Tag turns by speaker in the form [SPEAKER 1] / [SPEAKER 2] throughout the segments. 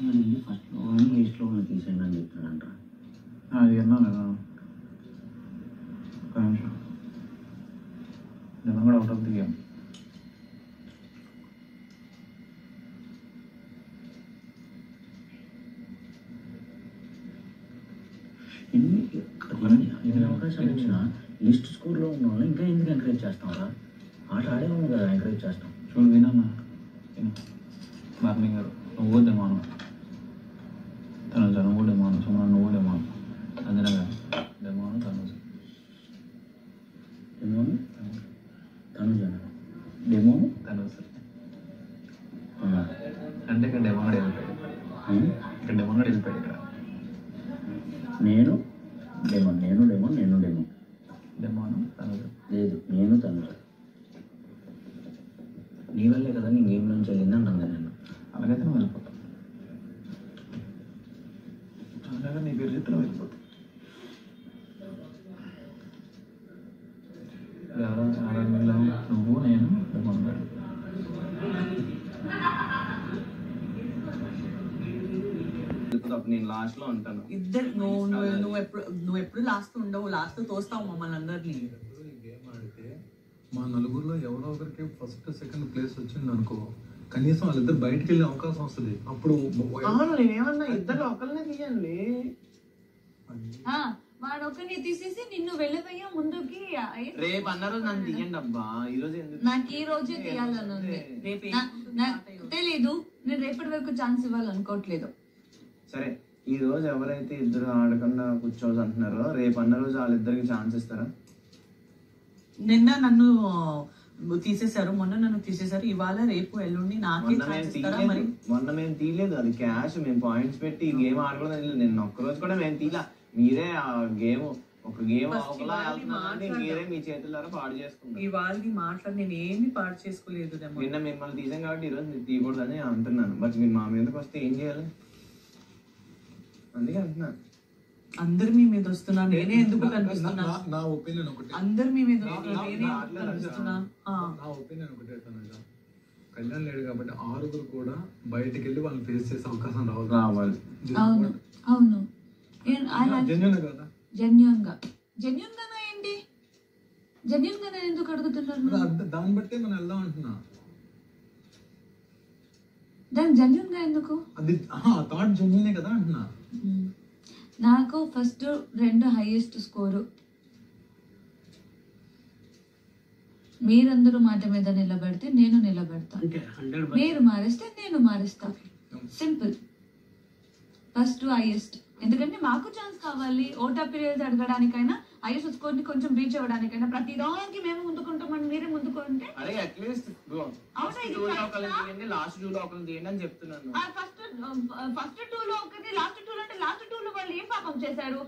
[SPEAKER 1] వెళ్ళి ఫస్ట్లో లిస్ట్లో తీసేయండి అని చెప్తాడంట.
[SPEAKER 2] అది విన్నా లేదా ఒక నిమిషం నేను కూడా అవుట్ ఆఫ్ ది గేమ్.
[SPEAKER 1] ఎన్ని అవకాశాలు ఇచ్చినా లిస్ట్ స్కోర్లో ఉన్న వాళ్ళు ఇంకా ఎందుకు ఎంకరేజ్ చేస్తాంరా? ఆట ఆడేవాళ్ళు కదా ఎంకరేజ్ చేస్తాం.
[SPEAKER 2] చూడు వినన్నా మార్నింగ్ గారు నువ్వు డెమాను, తనుజ నువ్వు డెమాను, సుమన నువ్వు డెమాను, అంజన గారు డెమాను, తనుజ
[SPEAKER 1] డెమోను తనుజ డెమోను
[SPEAKER 2] తనుజ. అంటే ఇక్కడ డెమాన్ వెళ్ళిపోయాడు, ఇక్కడ డెమాన్ వెళ్ళిపోయాడు. ఇక్కడ
[SPEAKER 1] నేను డెమోన్ నేను డెమోన్ నేను డెమోన్
[SPEAKER 2] డెమాను తనుజ
[SPEAKER 1] లేదు నేను తనుజ. నీ వల్లే కదా నీ గేమ్ నుంచి వెళ్ళింది అంటుంది. నేను
[SPEAKER 2] అలాగైతే నువ్వు వెళ్ళిపోతావు, అలాగే నీ పేరు చెప్తే నువ్వు వెళ్ళిపోతావు. నువ్వు నేను డెమాన్ గారు.
[SPEAKER 3] నేను లాస్ట్ లో ఉంటాను.
[SPEAKER 4] ఇద్దరు నువ్వు ఎప్పుడు లాస్ట్ ఉండవు, లాస్ట్ తోస్తావు మమ్మల్ని అందరినీ.
[SPEAKER 5] గేమ్ ఆడితే మా నలుగురిలో ఎవరో ఒకరికి ఫస్ట్ సెకండ్ ప్లేస్ వచ్చింది అనుకో, కనీసం వాళ్ళిద్దరు బయటకు వెళ్ళే అవకాశం వస్తుంది. అప్పుడు
[SPEAKER 3] నేనేమన్నా ఇద్దరు ఒకరినే తీయండి.
[SPEAKER 6] వాడు ఒకరిని తీసేసి నిన్ను వెళ్ళిపోయా ముందుకి.
[SPEAKER 3] రేపు అన్న రోజు నన్ను తీయండి అబ్బా, ఈ రోజు ఎందుకు?
[SPEAKER 6] నాకు ఈ రోజే తీయాలని ఉంది. తెలీదు, నేను రేపటి వరకు ఛాన్స్ ఇవ్వాలనుకోవట్లేదు.
[SPEAKER 3] సరే ఈ రోజు ఎవరైతే ఇద్దరు ఆడకుండా కూర్చోవచ్చు అంటున్నారో రేపు అన్న రోజు వాళ్ళిద్దరికి ఛాన్స్ ఇస్తారా?
[SPEAKER 4] నిన్న నన్ను తీసేశారు, మొన్న నన్ను తీసేశారు, ఇవాళ రేపు ఎల్లుండి నాకే ఛాన్స్ ఇస్తారా? మరి
[SPEAKER 3] మొన్న మేము తీయలేదు, అది క్యాష్. మేము పాయింట్స్ పెట్టి ఈ గేమ్ ఆడుకోవడం. నిన్న ఒక్కరోజు కూడా మేము తీలా. మీరే ఆ గేమ్ ఒక గేమ్ మీరే మీ చేతులారా పాడు చేసుకున్నారు.
[SPEAKER 4] ఇవాళ మాట్లాడి నేను ఏమి పాడు చేసుకోలేదు.
[SPEAKER 3] నిన్న మిమ్మల్ని తీసాం కాబట్టి ఈరోజు మీరు తీయకూడదని అంటున్నాను. బట్ మీరు మా మీదకి వస్తే ఏం చేయాలి? అందుకే అంటున్నాను.
[SPEAKER 4] అందరు మీ మీద వస్తున్నా, నేనే ఎందుకు కనిపిస్తున్నా?
[SPEAKER 5] నా ఒపీనియన్ ఒకటి,
[SPEAKER 4] అందరు మీ మీద కనిపిస్తున్నా.
[SPEAKER 5] నా ఒపీనియన్ ఒకటే తనుజ, కళ్యాణ్ లేడు కాబట్టి ఆరుగురు కూడా బయటకు వెళ్ళి వాళ్ళని ఫేస్ చేసే అవకాశం రావాలి.
[SPEAKER 6] అవును అవును,
[SPEAKER 5] జెన్యూన్ కదా?
[SPEAKER 6] జెన్యూన్ గానా ఏంటి? జెన్యూన్ గానే ఎందుకు అడుగుతున్నారు?
[SPEAKER 5] దాన్ని బట్టే మనం వెళ్దాం అంటున్నా.
[SPEAKER 6] దాని జెన్యూన్ గా ఎందుకు?
[SPEAKER 5] అది థాట్ జెన్యూనే కదా అంటున్నా.
[SPEAKER 6] నాకు ఫస్ట్ 2 హైయెస్ట్ స్కోరు. మీరందరూ మాట మీద నిలబడితే నేను నిలబడతా, మీరు మారిస్తే నేను మారిస్తా. సింపుల్. ఫస్ట్ హైయెస్ట్, ఎందుకంటే మాకు ఛాన్స్ కావాలి. ఓటా పీరియడ్స్ అడగడానికైనా, హైయెస్ట్ స్కోర్ ని కొంచెం రీచ్ అవ్వడానికైనా ప్రతి దానికి మేము ముందుకుంటామని మీరే ముందుకుంటే
[SPEAKER 3] లాస్ట్ 2 లో ఒకరిని తీయండి అని చెప్తున్నాను.
[SPEAKER 6] ఫస్ట్ 2 లో ఒకరిని, లాస్ట్ 2 లో అంటే లాస్ట్ 2 లో వాళ్ళు ఏం పాపం చేశారు?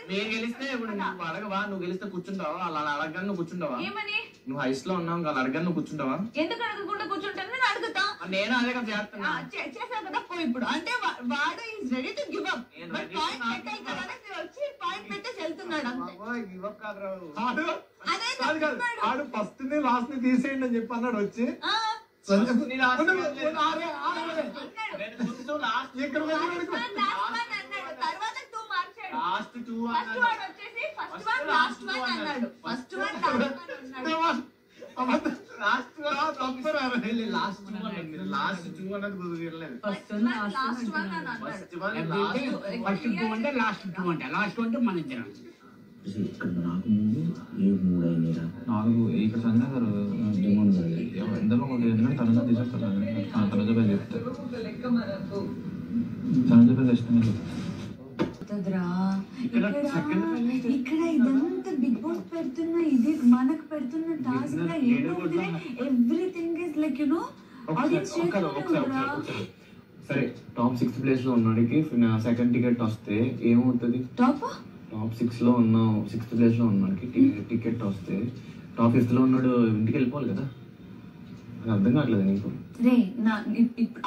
[SPEAKER 3] నేను గెలిస్తే ఇప్పుడు నువ్వు అడగవా? నువ్వు గెలిస్తే కూర్చుంటావా? అలా అడగని నువ్వు కూర్చుంటావా? నువ్వు హైస్ లో ఉన్నావు కదా, అడగని నువ్వు కూర్చుంటావా?
[SPEAKER 6] ఎందుకు అడగకుండా కూర్చుంటాను? నేను అడుగుతా.
[SPEAKER 3] నేను అదే కదా చేస్తున్నా.
[SPEAKER 6] చేసావు కదా పో ఇప్పుడు. అంటే వాడు is ready to give up. But point పెట్టాలి కదా, వచ్చి పాయింట్ పెట్టేసి వెళ్తున్నాడు అంతే.
[SPEAKER 5] ఆడు ఫస్ట్ ని లాస్ట్ ని తీసేయండి అని చెప్పి అన్నాడు వచ్చి.
[SPEAKER 1] నాకు ముందు 3 అయినా
[SPEAKER 2] 4 ఇక్కడ సంజయ్ గారు
[SPEAKER 1] డెమోన్ గారు
[SPEAKER 2] ఎంతలో ఒకటి ఎందుకంటే తనజా తీసేస్తారు తనజా పేరు చెప్తారు తనజా పేరు ఖచ్చితంగా చెప్తారు.
[SPEAKER 6] ఇక్కడ ఇదంతా బిగ్ బాస్ పెడుతున్న ఇది మనకు పెడుతున్న task everything is like you know audience
[SPEAKER 3] సరే టాప్ 6 ప్లేస్ లో ఉన్నోడికి సెకండ్ టికెట్ వస్తే ఏమవుతుంది? టాప్ 6 లో ఉన్న 6th ప్లేస్ లో ఉన్నోడికి టికెట్ వస్తే టాప్ 5th లో ఉన్నాడు ఇంటికి వెళ్ళిపోవాలి కదా. అది అర్థం కావట్లేదు నీకు?
[SPEAKER 6] రే నా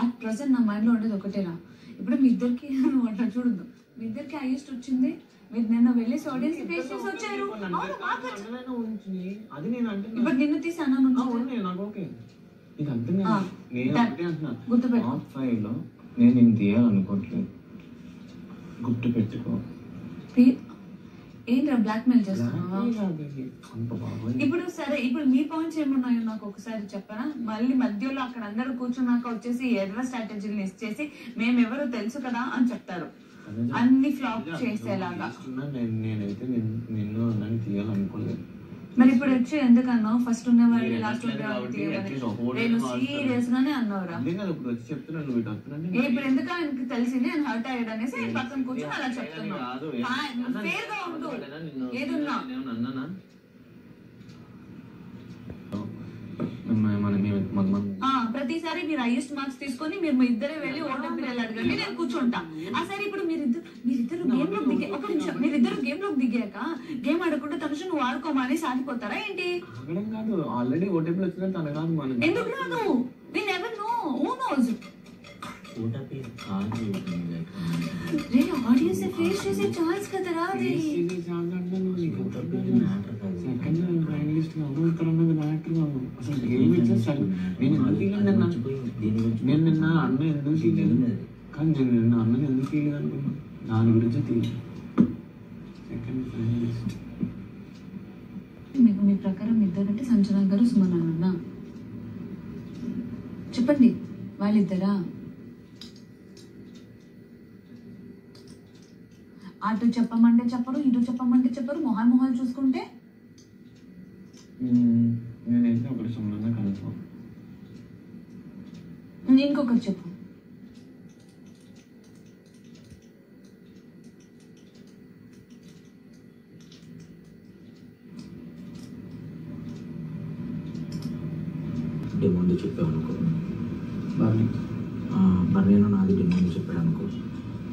[SPEAKER 6] అట్ ప్రెసెంట్ నా మైండ్ లో ఉండేది ఒకటేరా. ఇప్పుడు మీ ఇద్దరికి అట్లా చూడద్దు, మీ ఇద్దరికి హైయెస్ట్ వచ్చింది, మీరు నిన్న వెళ్ళేసి ఆడియన్స్ ఫేస్ చేసి వచ్చారు.
[SPEAKER 3] అది నేను అంటే
[SPEAKER 6] ఇప్పుడు నిన్ను తీసి అన్నాను
[SPEAKER 3] నాకు ఓకే. ఇది అర్థం కాదు. నేను ఒకటే అంటున్నా, టాప్ 5 లో నేను తీయాలనుకోవట్లేదు. గుర్తు పెట్టుకో.
[SPEAKER 6] ఏంట్రా బ్లాక్ మెయిల్ చేస్తున్నా? ఇప్పుడు సరే, ఇప్పుడు మీ పాయింట్స్ ఏమున్నాయో నాకు ఒకసారి చెప్పరా? మళ్ళీ మధ్యలో అక్కడ అందరూ కూర్చున్నాక వచ్చేసి ఎర్ర స్ట్రాటజీని ఇచ్చేసి మేమెవరో తెలుసు కదా అని చెప్తారు, అన్ని ఫ్లాప్ చేసేలాగా.
[SPEAKER 3] నేనైతే నిన్ను నన్ను తీయాలనుకోలేదు.
[SPEAKER 6] మరి ఇప్పుడు వచ్చి ఎందుకన్నావు ఫస్ట్ ఉన్నవాళ్ళు లాస్ట్ నేను సీరియస్ గానే అన్నావురా. ఇప్పుడు ఎందుకు ఆయనకి తెలిసింది నేను హర్ట్ అయ్యాడు అనేసి ఆయన పక్కన కూర్చొని అలా చెప్తున్నావు. ఫేర్ గా ఉండు ఏదున్నా. ప్రతిసారి మీరు హైయెస్ట్ మార్క్స్ తీసుకొని మీరు మీ ఇద్దరే వెళ్ళి ఓటమి అడగండి, నేను కూర్చుంటా. సరే ఇప్పుడు మీరిద్దరు గేమ్ లోకి దిగే ఒక నిమిషం, మీరిద్దరు గేమ్ లోకి దిగాక గేమ్ ఆడకుండా తను నువ్వు ఆడుకోమని సాగిపోతారా ఏంటి?
[SPEAKER 3] ఆల్రెడీ ఓటీపీలు వచ్చినా తన కాదు.
[SPEAKER 6] ఎందుకు రాదు? we never know, who knows? Audience face చేసే ఛాన్స్ కదరా అది.
[SPEAKER 3] నేను నిన్న అన్న ఎందుకు తీయలేదు, కానీ నేను నిన్న అన్నది ఎందుకు తీయలేదు అనుకున్నా, దాని గురించి తీయలేదు. సెకండ్ ఫైనలిస్ట్
[SPEAKER 6] మీ ప్రకారం ఇద్దరంటే సంజన గారు సుమన్ అన్న చెప్పండి, వాళ్ళిద్దరా? అటు చెప్పమంటే చెప్పరు, ఇటు చెప్పమంటే చెప్పరు, మొహాలు చూసుకుంటే.
[SPEAKER 3] నేనైతే ఒకటి సుమన్ కన్ఫర్మ్.
[SPEAKER 6] ఇంకొకటి చెప్పు.
[SPEAKER 1] డెమోంది చెప్పావు అనుకో, బర్రెను నాది డెమోంది చెప్పాడు అనుకో,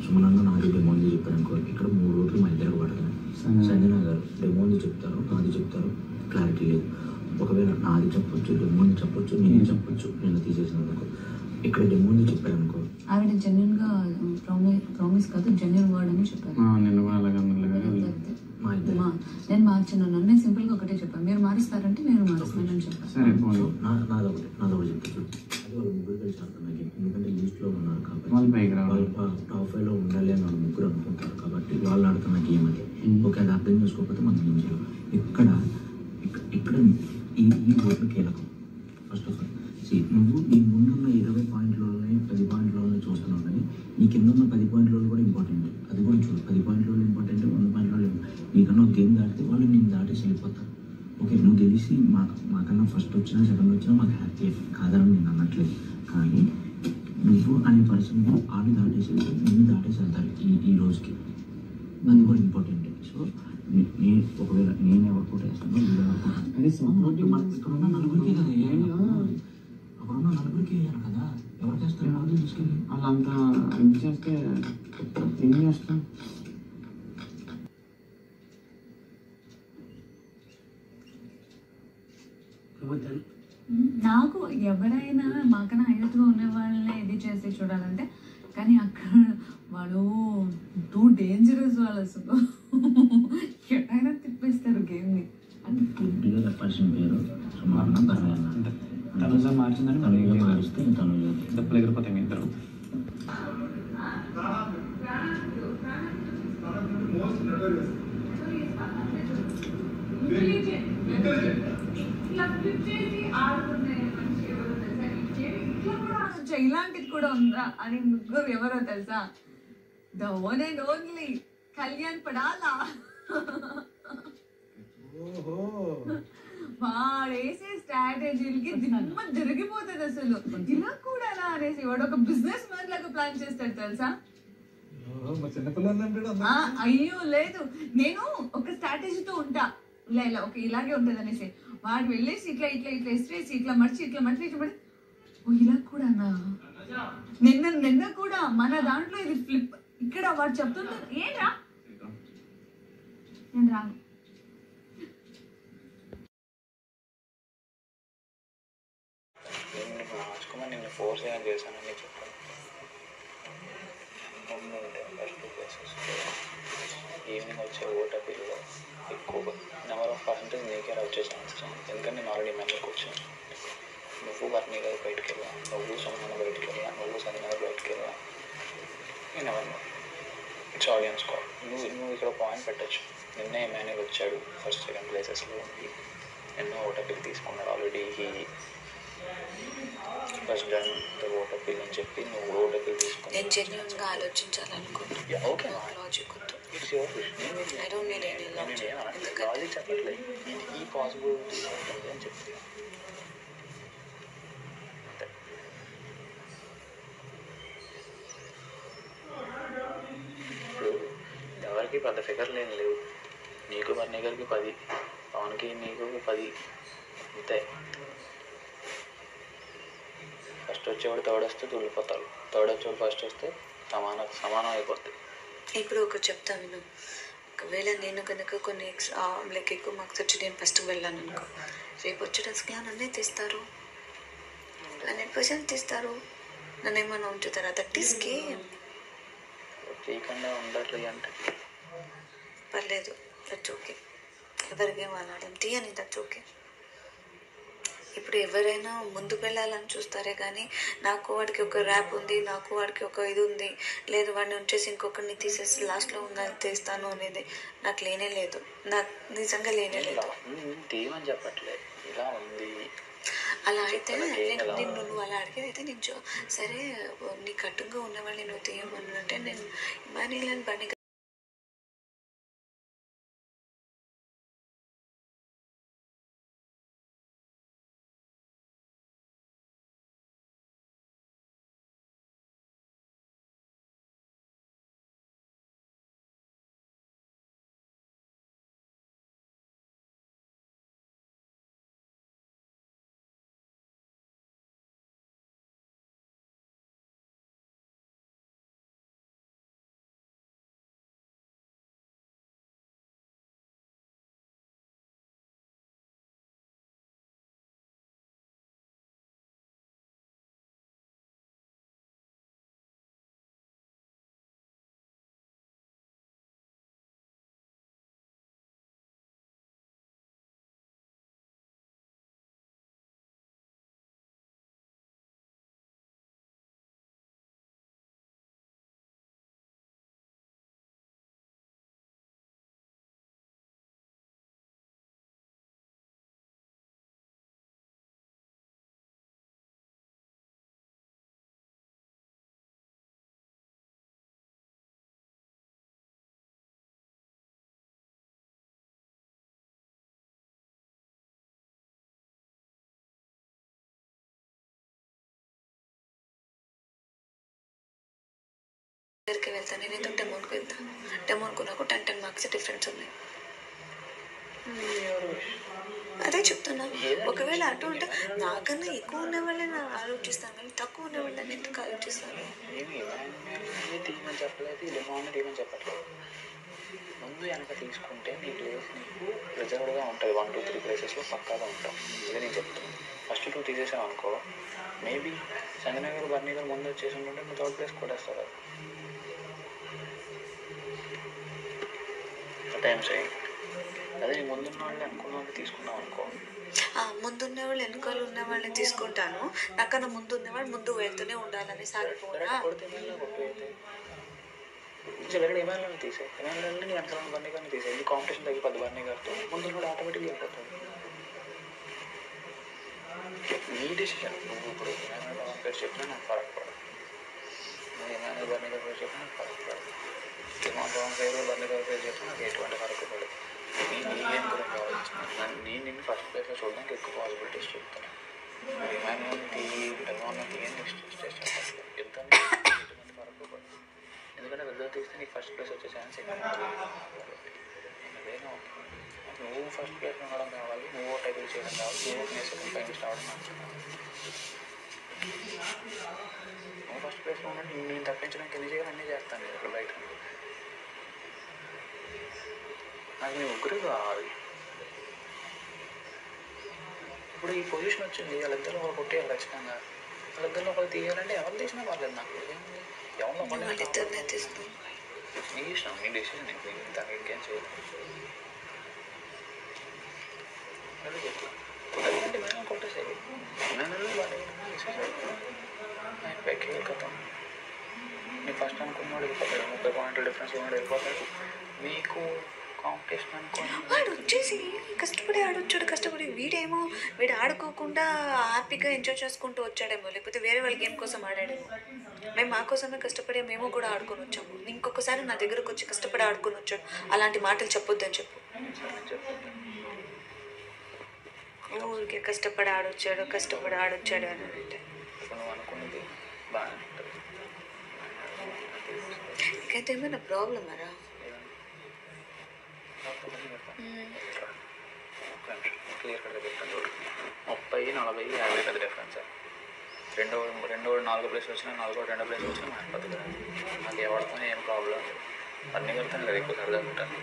[SPEAKER 1] సుమనన్న నాది డెమోంది చెప్పాడు అనుకో, ఇక్కడ 3 ఓట్లు మా ఇద్దరు పడతాయి. సంజన గారు డెమోంది చెప్తారు, నాది చెప్తారు, క్లారిటీ లేదు. ఒకవేళ నాది చెప్పొచ్చు, డెమోంది చెప్పొచ్చు, నేను చెప్పొచ్చు, నేను తీసేసినందుకు. ఇక్కడ డెమోంది చెప్పాడు అనుకో,
[SPEAKER 6] ఆవిడ జెన్యున్ గా ప్రామిస్ కాదు జెన్యున్ వర్డ్ అని చెప్పారు. నేను మార్చాను, నన్ను సింపుల్ గా ఒకటే చెప్పాను, మీరు మారుస్తారంటే నేను మారుస్తానని చెప్పాను.
[SPEAKER 1] నాదొకటి చెప్తాను, అది వాళ్ళు ముగ్గురు కలిసి ఆడుతున్నారు. ఎందుకంటే లిస్ట్ లో ఉన్నారు కాబట్టి వాళ్ళు టాప్ 5 లో ఉండాలి అని వాళ్ళు ముగ్గురు అనుకుంటారు కాబట్టి వాళ్ళు ఆడుతున్న గేమ్ అది. ఓకే, అది అర్థం చేసుకోకపోతే మనం ఏం చేయాలి? ఇక్కడ ఈ ఓట్లు కీలకం. ఫస్ట్ ఆఫ్ ఆల్ నువ్వు నీ ముందున్న 20 పాయింట్లలోనే 10 పాయింట్లలో చూస్తున్నావు, కానీ నీ కింద ఉన్న 10 పాయింట్లలో కూడా ఇంపార్టెంట్. అది కూడా చూడు, 10 పాయింట్లలో ఇంపార్టెంట్, 100 పాయింట్లలో నీకన్నా ఒక గేమ్ దాటితే వాళ్ళు నేను దాటేసి వెళ్ళిపోతారు. ఓకే, నువ్వు తెలిసి మాకన్నా ఫస్ట్ వచ్చినా సెకండ్ వచ్చినా మాకు హ్యాపీ కాదని నేను అనట్లేదు, కానీ నువ్వు అనే పర్సన్ వాళ్ళు దాటేసి నిన్ను దాటేసి వెళ్తారు ఈ రోజుకి. అది కూడా ఇంపార్టెంట్. సో ఒకవేళ నేను ఎవరు కూడా వేస్తాను, ఇక్కడున్న నలుగురికి కదా వేయాలి, అక్కడున్న నలుగురికి వేయాలి కదా, ఎవరికి వేస్తారు? వాళ్ళు తీసుకెళ్ళి
[SPEAKER 3] వాళ్ళంతా ఏం చేస్తే ఏం చేస్తాం?
[SPEAKER 6] నాకు ఎవరైనా మాకన్నా హైలైట్గా ఉన్న వాళ్ళనే ఇది చేసి చూడాలంటే, కానీ అక్కడ వాళ్ళు టూ డేంజరస్ వాళ్ళు, అసలు ఎక్కడైనా తిప్పేస్తారు గేమ్ని.
[SPEAKER 1] అది గుడ్డిగా చెప్పాల్సిన పేరు సుమారు
[SPEAKER 2] తనుజ మార్చిందని
[SPEAKER 1] తనుజ మారిస్తే తనుజ
[SPEAKER 2] డబ్బులు ఎగిరిపోతాయి మీ ఇద్దరు.
[SPEAKER 6] ఇలాంటిది కూడా ఉందా అని ముగ్గురు ఎవరో తెలుసా? The one and only Kalyan పడాలా. వాడేసే స్ట్రాటజీలకి దిమ్మ జరిగిపోతుంది అసలు. ఇలా కూడా అలా అనేసి వాడు ఒక బిజినెస్ మ్యాన్ లాగా ప్లాన్ చేస్తాడు తెలుసా. అయ్యో లేదు, నేను ఒక స్ట్రాటజీతో ఉంటా, ఇలా ఇలా ఓకే ఇలాగే ఉంటుంది అనేసి. వాడు వెళ్ళేసి ఇట్లా ఇట్లా ఇట్లా ఇస్త్రేసి ఇట్లా మర్చి ఇట్లా మర్చి ఇట్లా పడి ఇలా కూడా నిన్న కూడా మన దాంట్లో ఇది ఫ్లిప్. ఇక్కడ వాడు చెప్తుంటారు ఏంట్రా నేను రాను.
[SPEAKER 2] నేను ఫోర్స్ ఏమైనా చేశానని చెప్పాను. ఫస్ట్ ప్లేసెస్ ఈవినింగ్ వచ్చే ఓటపీలో ఎక్కువగా నెంబర్ ఆఫ్ పర్సెంటేజ్ నీకే వచ్చే ఛాన్స్ ఉంది. ఎందుకంటే నేను ఆల్రెడీ మెంబర్కి వచ్చాను. నువ్వు వర్ణి గారు బయటకు వెళ్ళా, నువ్వు సోమన బయటకు వెళ్ళా, నువ్వు సని గారు బయటకు వెళ్ళా, నేను ఎవరు ఇట్స్ ఆడియన్స్ కాల్. నువ్వు ఇక్కడ పాయింట్ పెట్టచ్చు. నిన్నే ఎమ్మెన్యేల్ వచ్చాడు ఫస్ట్ సెకండ్ ప్లేసెస్లో ఉంది, ఎన్నో ఓటపీలు తీసుకున్నాడు ఆల్రెడీ. ఫస్ట్ డన్ ద ఓటపీల్ అని చెప్పి నువ్వు ఓటపీల్ తీసుకున్నావు.
[SPEAKER 6] నేను జెన్యూన్గా ఆలోచించాలనుకుంటున్నాను.
[SPEAKER 2] ఓకే
[SPEAKER 6] లాజిక్ వద్దు.
[SPEAKER 2] It's your wish.
[SPEAKER 6] I don't need any logic.
[SPEAKER 2] Logic చెప్పట్లేదు, ఈ పాసిబిలిటీ ఉంటుంది అని చెప్తే ఇప్పుడు ఎవరికి పెద్ద ఫిగర్లు ఏం లేవు. నీకు వర్ణి గారికి 10, పవన్కి నీకు 10 అంతే. ఫస్ట్ వచ్చేవాడు థర్డ్ వస్తే తుల్లిపోతారు, థర్డ్ వచ్చేవాడు ఫస్ట్ వస్తే సమానం అయిపోతుంది.
[SPEAKER 6] ఇప్పుడు ఒక చెప్తా విను. ఒకవేళ నేను కనుక కొన్ని లైక్ ఎక్కువ మార్క్స్ వచ్చి నేను ఫస్ట్ వెళ్ళాను అనుకో, రేపు వచ్చేటప్పుడు నన్నే తీస్తారు, 100% తీస్తారు, నన్ను ఏమన్నా ఉంచుతారా? That is game.
[SPEAKER 2] తీయకుండా ఉండట్లేదు అంటే
[SPEAKER 6] పర్లేదు, దట్స్ ఓకే. ఎవరి గేమ్ ఆడడం తీయని, దట్స్ ఓకే. ఇప్పుడు ఎవరైనా ముందుకు వెళ్ళాలని చూస్తారే కానీ నాకు వాడికి ఒక ర్యాప్ ఉంది, నాకు వాడికి ఒక ఇది ఉంది, లేదు వాడిని ఉంచేసి ఇంకొకరిని తీసేసి లాస్ట్లో ఉందని తీస్తాను అనేది నాకు లేనే లేదు. నాకు నిజంగా లేనే లేదు.
[SPEAKER 2] తీయమని చెప్పట్లేదు, ఇలా ఉంది.
[SPEAKER 6] అలా అయితే నువ్వు అలా అడిగేదైతే నేను సరే నీ కట్టుగా ఉన్నవాళ్ళు నేను తీయమన్నంటే నేను ఇమానియల్ బన్నీ దగ్గరికి వెళ్తాను. నేను ఎందుకు డెమోన్కి వెళ్తాను? డెమోన్కు నాకు 10 మార్క్స్ డిఫరెన్స్ ఉన్నాయి. అదే చెప్తున్నా. ఒకవేళ అటు ఉంటే నాకన్నా ఎక్కువ ఉన్నవాళ్ళే నా ఆలోచిస్తాను, కానీ తక్కువ ఉన్నవాళ్ళని ఎందుకు ఆలోచిస్తాను?
[SPEAKER 2] తీయమని చెప్పలేదు, డెమోన్ తీయమని చెప్పట్లేదు. ముందు వెనక తీసుకుంటే నీ ప్లేస్ నీకు రిజర్వ్డ్గా ఉంటుంది. 1, 2, 3 ప్లేసెస్లో పక్కాగా ఉంటాం. ఇదే నేను చెప్తాను. ఫస్ట్ 2 తీసేసావు అనుకో, మేబీ సంగనగర్ బర్నీ గారు ముందు వచ్చేసి ఉంటుంటే నువ్వు థర్డ్ ప్లేస్ కొట్టేస్తావు. టైం చేయండి. అదే నీ ముందున్న వాళ్ళు అనుకున్న వాళ్ళు తీసుకున్నావు అనుకో,
[SPEAKER 6] ముందున్న వాళ్ళు వెనకాల ఉన్న వాళ్ళని తీసుకుంటాను. నాకన్నా ముందు ఉన్నవాళ్ళు ముందు వెళ్తూనే ఉండాలని సాగిపోతా.
[SPEAKER 2] వేరే ఏమైనా తీసే ఏమైనా నీ వెనకాల బర్నీ గారిని తీసే. ఈ కాంపిటీషన్ తగ్గిపోద్ది బర్నీ గారితో, ముందు కూడా ఆటోమేటిక్గా వెళ్ళిపోతుంది. నీ డిసిషన్. నువ్వు ఇప్పుడు ఏమైనా పేరు చెప్పినా నాకు ఫరక్ పడదు, నువ్వు ఏమైనా బర్నీ గారి పేరు చెప్పినా నాకు ఫరక్ పడదు, ఏమైనా పేరు బర్నీ గారి పేరు చెప్పినా నాకు ఎటువంటి ఫరక్ పడదు. ఏం గురించి ఆలోచిస్తున్నాను నేను నిన్ను ఫస్ట్ ప్లేస్లో చూడడానికి ఎక్కువ పాసిబిలిటీస్ చెప్తాను. హిమానిటీ డెవలప్మెంట్ ఏం నెక్స్ట్ స్టేజ్ చేస్తాను ఇద్దరు ఎటువంటి వరకు పడుతుంది. ఎందుకంటే ఇద్దరు తీస్తే నీకు ఫస్ట్ ప్లేస్ వచ్చే ఛాన్స్ ఎక్కువ. అదేనా నువ్వు ఫస్ట్ ప్లేస్లో ఉండడం కావాలి, నువ్వు టైటిల్ చేయడం కావాలి, నువ్వు నేర్చుకుని ఫైనలిస్ట్ రావడం నచ్చుతున్నాను. నువ్వు ఫస్ట్ ప్లేస్లో ఉన్నట్టు నేను తప్పించడానికి ఎన్ని చేయాలి అన్నీ చేస్తాను నేను ఇక్కడ బయట. నాకు నీ ముగ్గురు కావాలి. ఇప్పుడు ఈ పొజిషన్ వచ్చింది, వాళ్ళిద్దరు ఒకరు కొట్టేయాలి ఖచ్చితంగా. వాళ్ళిద్దరిలో ఒకరు తీయాలంటే ఎవరు తీసినా పర్లేదు నాకు. ఏముంది ఎవరిలో నీ ఇష్టం, నీ డెసిషన్. నేను దానికి ఇంకేం చేయలేదు. అదే చెప్తాను. అదేంటే మేము కొట్టేసేది మేనల్లో బాగా పైకి వెళ్ళిపోతాం. నీ ఫస్ట్ అనుకున్నాడు వెళ్ళిపోతాడు, 30 పాయింట్ల డిఫరెన్స్ ఉన్నాడు వెళ్ళిపోతాడు. మీకు కాంపిటీషన్ అనుకోండి.
[SPEAKER 7] వాడు వచ్చేసి కష్టపడి ఆడొచ్చాడు, కష్టపడి వీడు ఆడుకోకుండా హ్యాపీగా ఎంజాయ్ చేసుకుంటూ వచ్చాడేమో, లేకపోతే వేరే వాళ్ళ గేమ్ కోసం ఆడాడేమో. మేము మా కోసమే కష్టపడి మేము కూడా ఆడుకొని వచ్చాము. ఇంకొకసారి నా దగ్గరకు వచ్చి కష్టపడి ఆడుకొని వచ్చాడు అలాంటి మాటలు చెప్పొద్దని చెప్పు. ఊరికే కష్టపడి ఆడొచ్చాడు అని అంటే
[SPEAKER 2] నువ్వు అనుకున్నది బాగా ఉంటుంది.
[SPEAKER 7] ఇంకైతే ఏమైనా ప్రాబ్లమ్ రా?
[SPEAKER 2] క్లియర్ కట్గా చెప్తాను చూడు. 30, 40, 50 పెద్ద డిఫరెన్స్. రెండో 4 ప్లేస్ వచ్చినా, 4 2 ప్లేస్ వచ్చినా మారిపోతుంది కదా. నాకు ఎవరితో ఏం ప్రాబ్లం లేదు. అన్నీ కలుతాను కదా, ఎక్కువ సరదా ఉంటాను.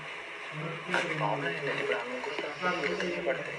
[SPEAKER 2] నాకు ప్రాబ్లం ఏం లేదు. ఇప్పుడు ఆ ముగ్గురు పడితే